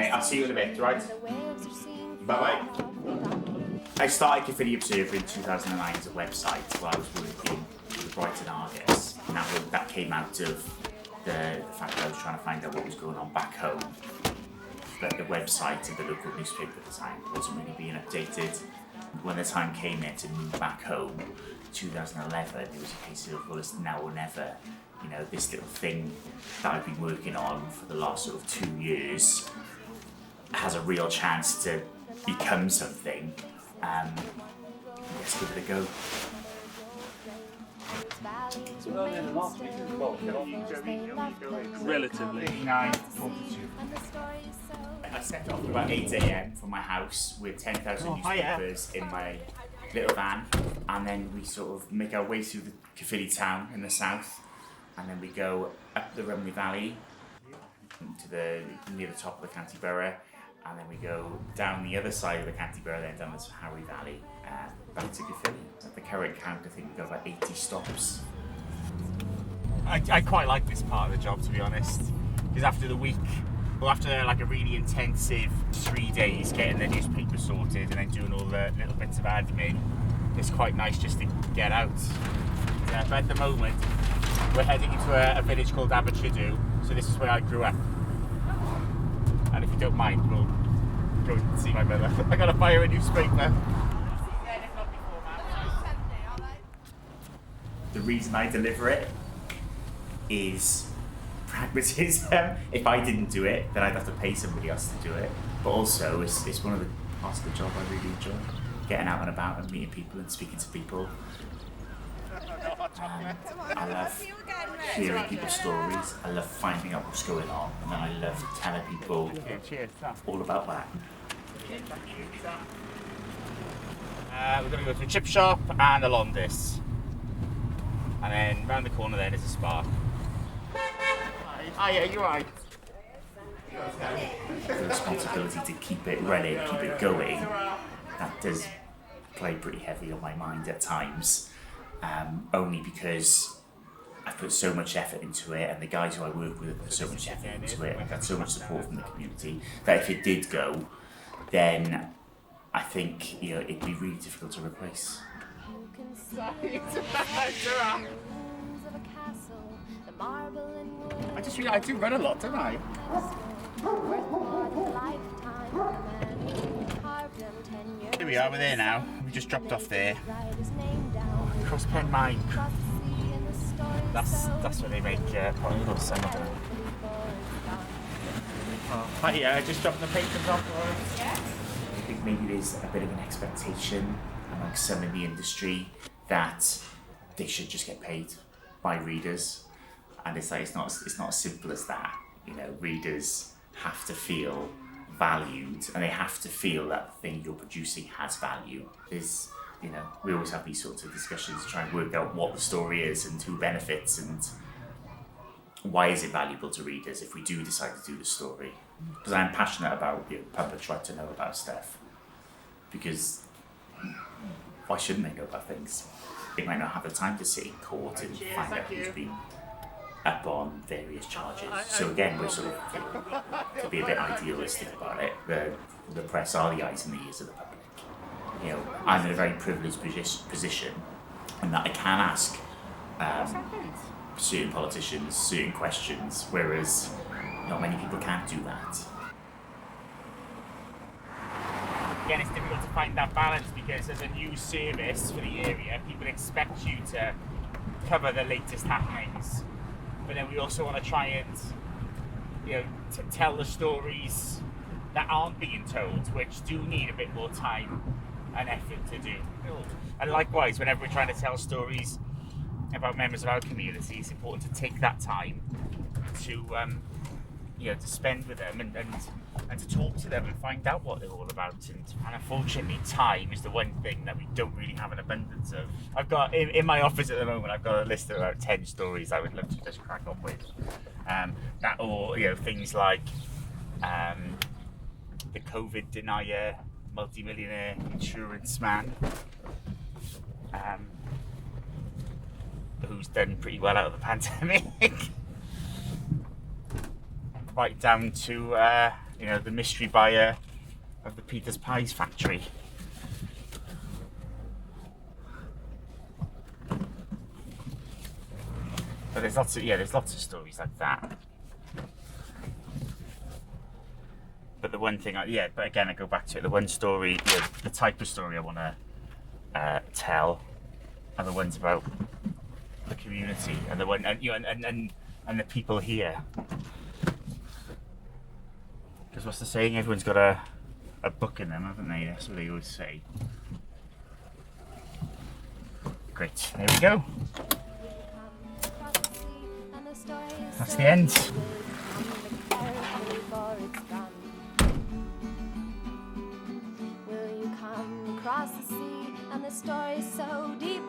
mate. I'll see you in a bit, right? Bye-bye. I started Caerphilly Observer in 2009 as a website while I was working with the Brighton Argus. And that came out of the fact that I was trying to find out what was going on back home. But the website of the local newspaper at the time wasn't really being updated. When the time came in to move back home, 2011, it was a case of, well, it's now or never. You know, this little thing that I've been working on for the last sort of 2 years has a real chance to become something. Let's give it a go. Relatively. 9:42. I set off about 8 a.m. from my house with 10,000 newspapers in my little van, and then we sort of make our way through the Caerphilly town in the south, and then we go up the Rumney Valley to near the top of the county borough, and then we go down the other side of the county borough, then down the Harry Valley, back to Caerphilly. At the current count, I think we've got about 80 stops. I quite like this part of the job, to be honest, because after like a really intensive 3 days getting the newspaper sorted and then doing all the little bits of admin, it's quite nice just to get out. But at the moment, we're heading into a village called Abertredu, so this is where I grew up. And if you don't mind, we'll go and see my brother. I gotta buy her a newspaper. The reason I deliver it is pragmatism. If I didn't do it, then I'd have to pay somebody else to do it. But also, it's one of the parts of the job I really enjoy. Getting out and about and meeting people and speaking to people. I love hearing people's stories. I love finding out what's going on, and then I love telling people all about that. We're going to go to a chip shop and a Londis. And then round the corner there is a Spark. Yeah, you're right. The responsibility to keep it running, keep it going, that does play pretty heavy on my mind at times. Only because I've put so much effort into it, and the guys who I work with have put so much effort into it, and I've had so much support from the community, that if it did go, then I think, you know, it'd be really difficult to replace. I just realised I do run a lot, don't I? Here we are, we're there now. We just dropped off there. Cross Pen Mine. That's where they make little summer. Oh, yeah, I just dropped the papers off. I think maybe there's a bit of an expectation amongst some in the industry that they should just get paid by readers, and it's like it's not as simple as that. You know, readers have to feel valued, and they have to feel that the thing you're producing has value. There's, you know, we always have these sorts of discussions to try and work out what the story is and who benefits and why is it valuable to readers if we do decide to do the story. Because I'm passionate about, you know, public right to know about stuff, because why shouldn't they know about things? They might not have the time to sit in court and find out who's been up on various charges. So again, we're sort of, to be a bit idealistic about it, the press are the eyes and the ears of the public. You know, I'm in a very privileged position in that I can ask certain politicians certain questions, whereas not many people can do that. Again, it's difficult to find that balance because as a news service for the area, people expect you to cover the latest happenings, but then we also want to try and, you know, tell the stories that aren't being told, which do need a bit more time and effort to do. And likewise, whenever we're trying to tell stories about members of our community, it's important to take that time to you know, to spend with them and to talk to them and find out what they're all about. And unfortunately, time is the one thing that we don't really have an abundance of. I've got, in my office at the moment, I've got a list of about 10 stories I would love to just crack on with. That, or, you know, things like the COVID denier, multi-millionaire insurance man, who's done pretty well out of the pandemic. Right down to you know, the mystery buyer of the Peter's Pies factory. But there's lots of stories like that. But the one thing, but again, I go back to it. The one story, the type of story I want to tell, are the ones about the community and the one, and the people here. Because what's the saying? Everyone's got a book in them, haven't they? That's what they always say. Great. There we go. That's the end. Will you come across the sea and the story so deep